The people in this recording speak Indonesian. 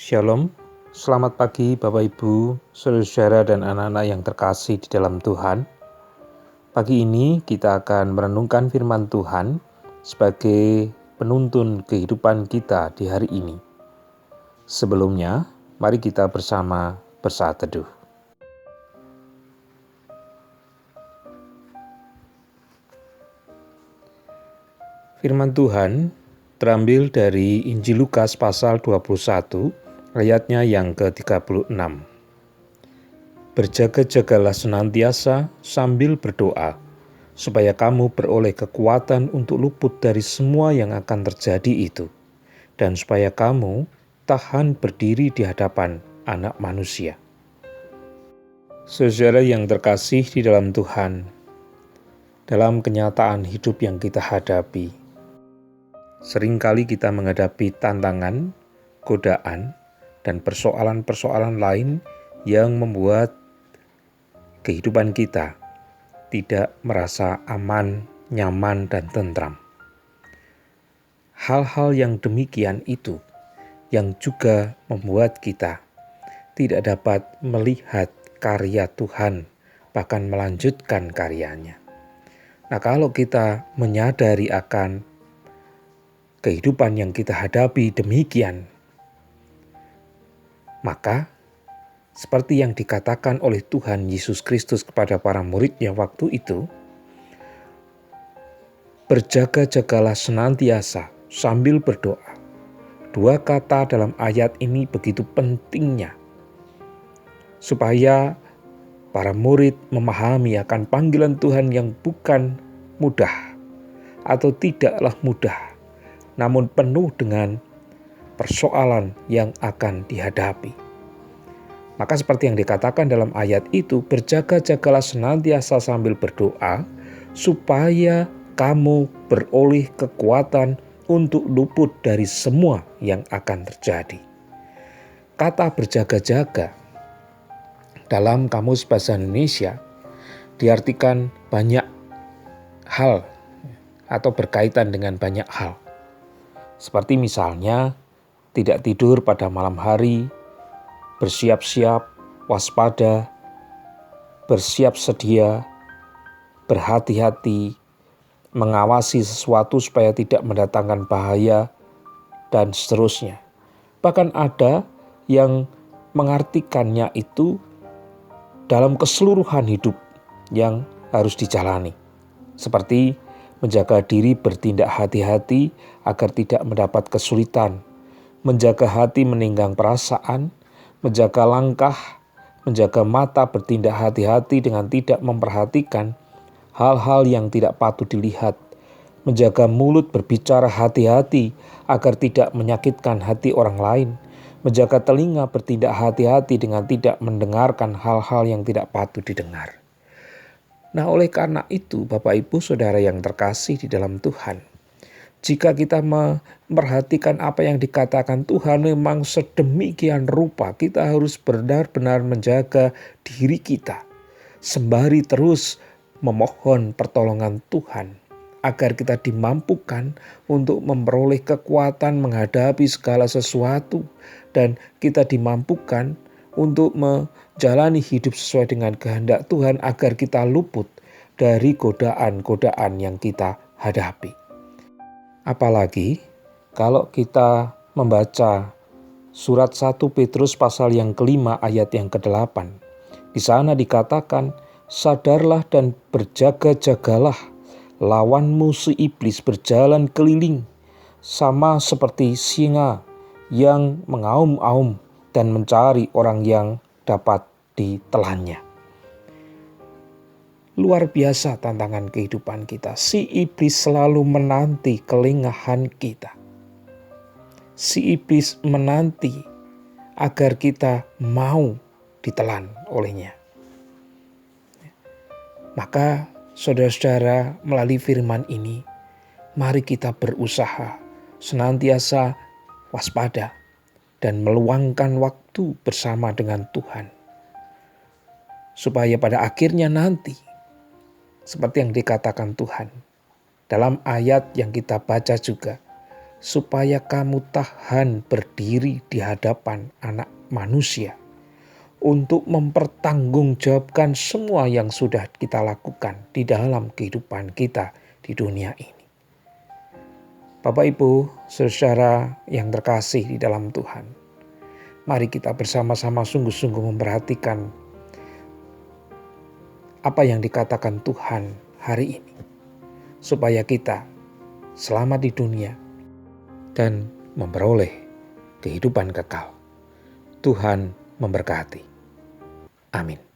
Shalom, selamat pagi Bapak Ibu, saudara-saudara dan anak-anak yang terkasih di dalam Tuhan. Pagi ini kita akan merenungkan firman Tuhan sebagai penuntun kehidupan kita di hari ini. Sebelumnya, mari kita bersama bersaat teduh. Firman Tuhan terambil dari Injil Lukas pasal 21, ayatnya yang ke-36. Berjaga-jagalah senantiasa sambil berdoa, supaya kamu beroleh kekuatan untuk luput dari semua yang akan terjadi itu, dan supaya kamu tahan berdiri di hadapan Anak Manusia. Saudara yang terkasih di dalam Tuhan, dalam kenyataan hidup yang kita hadapi, seringkali kita menghadapi tantangan, godaan, dan persoalan-persoalan lain yang membuat kehidupan kita tidak merasa aman, nyaman, dan tentram. Hal-hal yang demikian itu yang juga membuat kita tidak dapat melihat karya Tuhan, bahkan melanjutkan karyanya. Nah, kalau kita menyadari akan kehidupan yang kita hadapi demikian, maka seperti yang dikatakan oleh Tuhan Yesus Kristus kepada para muridnya waktu itu, berjaga-jagalah senantiasa sambil berdoa. Dua kata dalam ayat ini begitu pentingnya, supaya para murid memahami akan panggilan Tuhan yang bukan mudah atau tidaklah mudah, namun penuh dengan persoalan yang akan dihadapi. Maka seperti yang dikatakan dalam ayat itu, berjaga-jagalah senantiasa sambil berdoa, supaya kamu beroleh kekuatan untuk luput dari semua yang akan terjadi. Kata berjaga-jaga dalam Kamus Bahasa Indonesia diartikan banyak hal atau berkaitan dengan banyak hal. Seperti misalnya tidak tidur pada malam hari, bersiap-siap, waspada, bersiap sedia, berhati-hati, mengawasi sesuatu supaya tidak mendatangkan bahaya, dan seterusnya. Bahkan ada yang mengartikannya itu dalam keseluruhan hidup yang harus dijalani. Seperti menjaga diri bertindak hati-hati agar tidak mendapat kesulitan, menjaga hati meninggang perasaan, menjaga langkah, menjaga mata bertindak hati-hati dengan tidak memperhatikan hal-hal yang tidak patut dilihat, menjaga mulut berbicara hati-hati agar tidak menyakitkan hati orang lain, menjaga telinga bertindak hati-hati dengan tidak mendengarkan hal-hal yang tidak patut didengar. Nah, oleh karena itu, Bapak Ibu Saudara yang terkasih di dalam Tuhan, jika kita memperhatikan apa yang dikatakan Tuhan memang sedemikian rupa, kita harus benar-benar menjaga diri kita, sembari terus memohon pertolongan Tuhan, agar kita dimampukan untuk memperoleh kekuatan menghadapi segala sesuatu, dan kita dimampukan untuk menjalani hidup sesuai dengan kehendak Tuhan agar kita luput dari godaan-godaan yang kita hadapi. Apalagi kalau kita membaca surat 1 Petrus pasal yang kelima ayat yang ke-8. Di sana dikatakan, sadarlah dan berjaga-jagalah, lawanmu si iblis berjalan keliling, sama seperti singa yang mengaum-aum dan mencari orang yang dapat ditelannya. Luar biasa tantangan kehidupan kita. Si iblis selalu menanti kelengahan kita. Si iblis menanti agar kita mau ditelan olehnya. Maka saudara-saudara, melalui firman ini, mari kita berusaha senantiasa waspada dan meluangkan waktu bersama dengan Tuhan. Supaya pada akhirnya nanti, seperti yang dikatakan Tuhan dalam ayat yang kita baca juga, supaya kamu tahan berdiri di hadapan Anak Manusia untuk mempertanggungjawabkan semua yang sudah kita lakukan di dalam kehidupan kita di dunia ini. Bapak Ibu, saudara yang terkasih di dalam Tuhan, mari kita bersama-sama sungguh-sungguh memperhatikan apa yang dikatakan Tuhan hari ini, supaya kita selamat di dunia dan memperoleh kehidupan kekal. Tuhan memberkati. Amin.